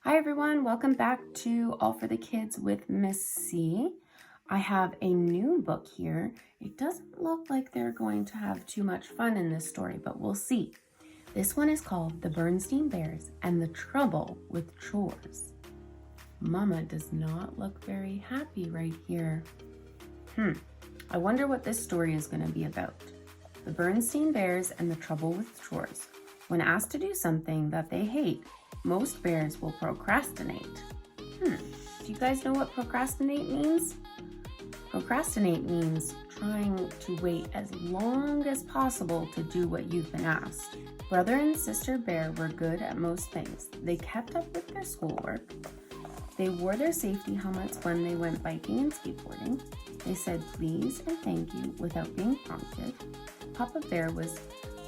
Hi everyone, welcome back to All for the Kids with Miss C. I have a new book here. It doesn't look like they're going to have too much fun in this story, but we'll see. This one is called The Bernstein Bears and the Trouble with Chores. Mama does not look very happy right here. I wonder what this story is going to be about. The Bernstein Bears and the Trouble with Chores. When asked to do something that they hate, most bears will procrastinate. Do you guys know what procrastinate means? Procrastinate means trying to wait as long as possible to do what you've been asked. Brother and sister bear were good at most things. They kept up with their schoolwork. They wore their safety helmets when they went biking and skateboarding. They said please and thank you without being prompted. Papa Bear was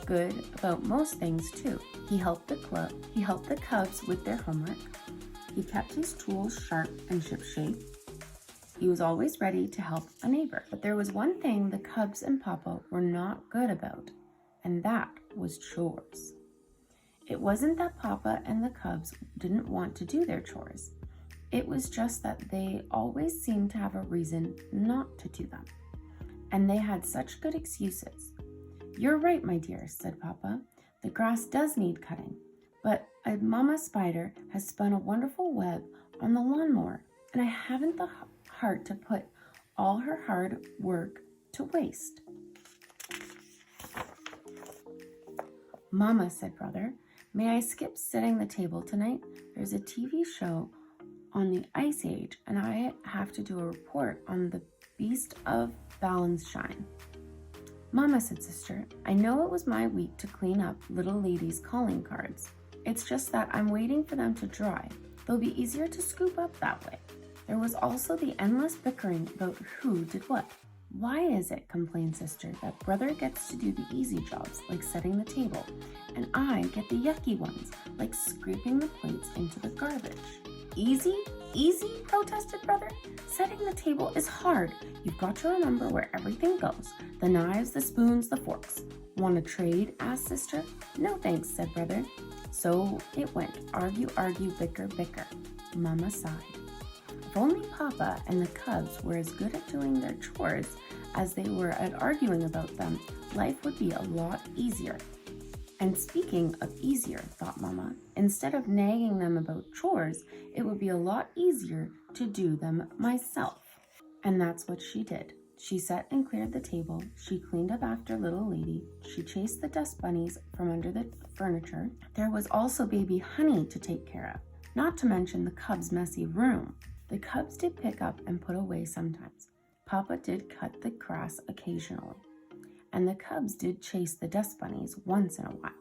good about most things too. He helped the cubs with their homework. He kept his tools sharp and shipshape. He was always ready to help a neighbor. But there was one thing the cubs and Papa were not good about, and that was chores. It wasn't that Papa and the cubs didn't want to do their chores. It was just that they always seemed to have a reason not to do them. And they had such good excuses. You're right, my dear, said Papa. The grass does need cutting, but a mama spider has spun a wonderful web on the lawnmower, and I haven't the heart to put all her hard work to waste. Mama, said Brother, may I skip setting the table tonight? There's a TV show on the Ice Age, and I have to do a report on the Beast of Balanshine. Mama, said Sister, I know it was my week to clean up little lady's calling cards. It's just that I'm waiting for them to dry. They'll be easier to scoop up that way. There was also the endless bickering about who did what. Why is it, complained Sister, that Brother gets to do the easy jobs, like setting the table, and I get the yucky ones, like scraping the plates into the garbage? Easy? Easy? Protested Brother. Setting the table is hard. You've got to remember where everything goes. The knives, the spoons, the forks. Want to trade? Asked Sister. No thanks, said Brother. So it went. Argue, argue, bicker, bicker. Mama sighed. If only Papa and the cubs were as good at doing their chores as they were at arguing about them, life would be a lot easier. And speaking of easier, thought Mama, instead of nagging them about chores, it would be a lot easier to do them myself. And that's what she did. She set and cleared the table. She cleaned up after little lady. She chased the dust bunnies from under the furniture. There was also baby Honey to take care of, not to mention the cubs' messy room. The cubs did pick up and put away sometimes. Papa did cut the grass occasionally. And the cubs did chase the dust bunnies once in a while.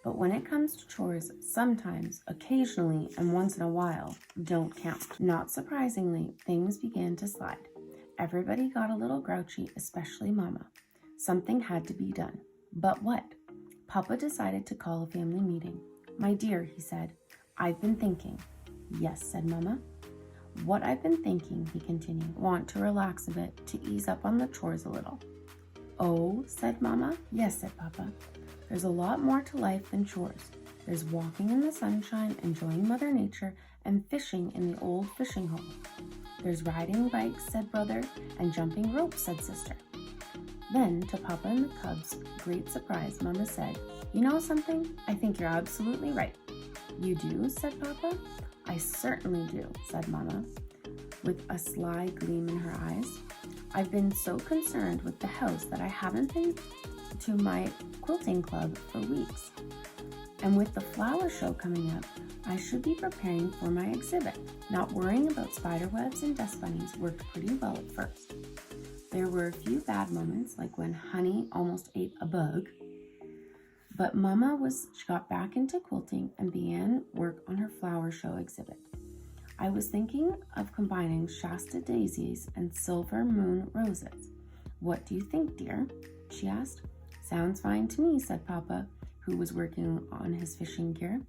But when it comes to chores, sometimes, occasionally, and once in a while don't count. Not surprisingly, things began to slide. Everybody got a little grouchy, especially Mama. Something had to be done. But what? Papa decided to call a family meeting. My dear, he said, I've been thinking. Yes, said Mama. What I've been thinking, he continued, want to relax a bit, to ease up on the chores a little. Oh, said Mama. Yes, said Papa. There's a lot more to life than chores. There's walking in the sunshine, enjoying Mother Nature, and fishing in the old fishing hole. There's riding bikes, said Brother, and jumping ropes, said Sister. Then, to Papa and the cubs' great surprise, Mama said, You know something? I think you're absolutely right. You do, said Papa. I certainly do, said Mama, with a sly gleam in her eyes. I've been so concerned with the house that I haven't been to my quilting club for weeks. And with the flower show coming up, I should be preparing for my exhibit. Not worrying about spider webs and dust bunnies worked pretty well at first. There were a few bad moments, like when Honey almost ate a bug. But Mama got back into quilting and began work on her flower show exhibit. I was thinking of combining Shasta daisies and silver moon roses. What do you think, dear? She asked. Sounds fine to me, said Papa, who was working on his fishing gear.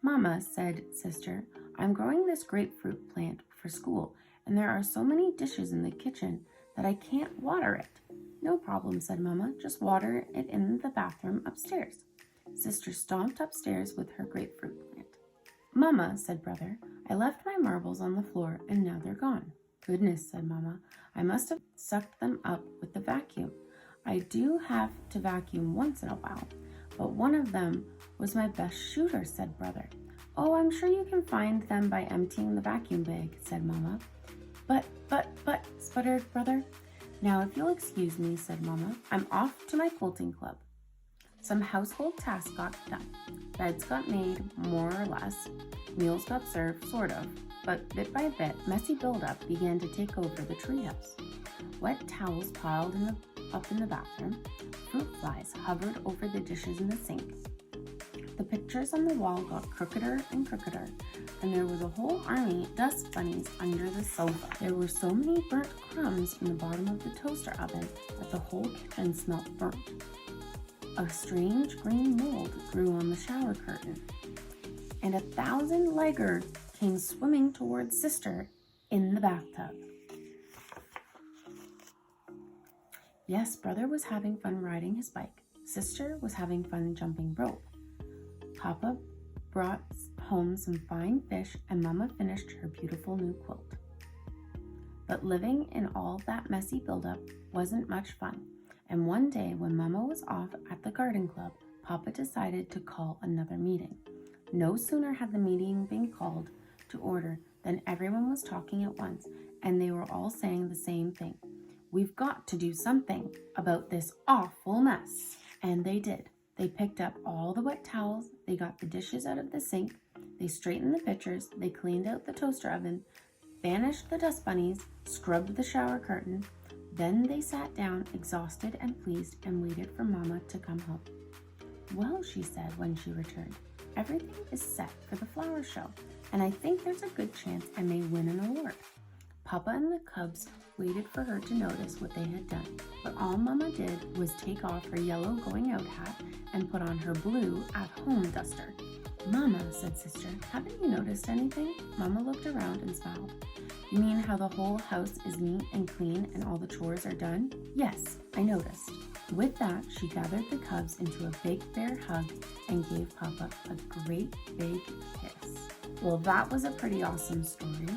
Mama, said Sister, I'm growing this grapefruit plant for school, and there are so many dishes in the kitchen that I can't water it. No problem, said Mama. Just water it in the bathroom upstairs. Sister stomped upstairs with her grapefruit plant. Mama, said Brother, I left my marbles on the floor and now they're gone. Goodness, said Mama, I must have sucked them up with the vacuum. I do have to vacuum once in a while, but one of them was my best shooter, said Brother. Oh, I'm sure you can find them by emptying the vacuum bag, said Mama. But, sputtered Brother. Now, if you'll excuse me, said Mama, I'm off to my quilting club. Some household tasks got done. Beds got made, more or less. Meals got served, sort of. But bit by bit, messy buildup began to take over the treehouse. Wet towels piled up in the bathroom. Fruit flies hovered over the dishes in the sink. The pictures on the wall got crookeder and crookeder, and there was a whole army of dust bunnies under the sofa. There were so many burnt crumbs in the bottom of the toaster oven that the whole kitchen smelt burnt. A strange green mold grew on the shower curtain, and 1,000-legger came swimming towards Sister in the bathtub. Yes, Brother was having fun riding his bike. Sister was having fun jumping rope. Papa brought home some fine fish, and Mama finished her beautiful new quilt. But living in all that messy buildup wasn't much fun, and one day when Mama was off at the garden club, Papa decided to call another meeting. No sooner had the meeting been called to order than everyone was talking at once, and they were all saying the same thing. We've got to do something about this awful mess. And they did. They picked up all the wet towels, they got the dishes out of the sink, they straightened the pitchers, they cleaned out the toaster oven, banished the dust bunnies, scrubbed the shower curtain. Then they sat down, exhausted and pleased, and waited for Mama to come home. Well, she said when she returned, everything is set for the flower show, and I think there's a good chance I may win an award. Papa and the cubs waited for her to notice what they had done, but all Mama did was take off her yellow going-out hat and put on her blue at-home duster. Mama, said Sister, haven't you noticed anything? Mama looked around and smiled. You mean how the whole house is neat and clean and all the chores are done? Yes, I noticed. With that, she gathered the cubs into a big bear hug and gave Papa a great big kiss. Well, that was a pretty awesome story.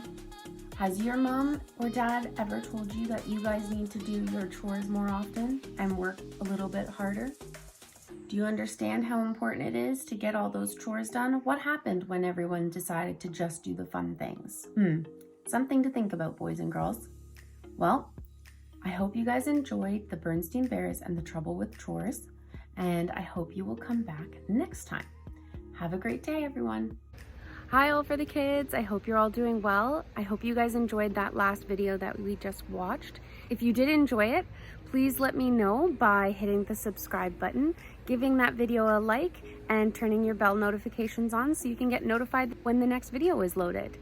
Has your mom or dad ever told you that you guys need to do your chores more often and work a little bit harder? Do you understand how important it is to get all those chores done? What happened when everyone decided to just do the fun things? Something to think about, boys and girls. Well, I hope you guys enjoyed the Bernstein Bears and the trouble with chores, and I hope you will come back next time. Have a great day, everyone. Hi all for the kids. I hope you're all doing well. I hope you guys enjoyed that last video that we just watched. If you did enjoy it, please let me know by hitting the subscribe button, giving that video a like, and turning your bell notifications on so you can get notified when the next video is loaded.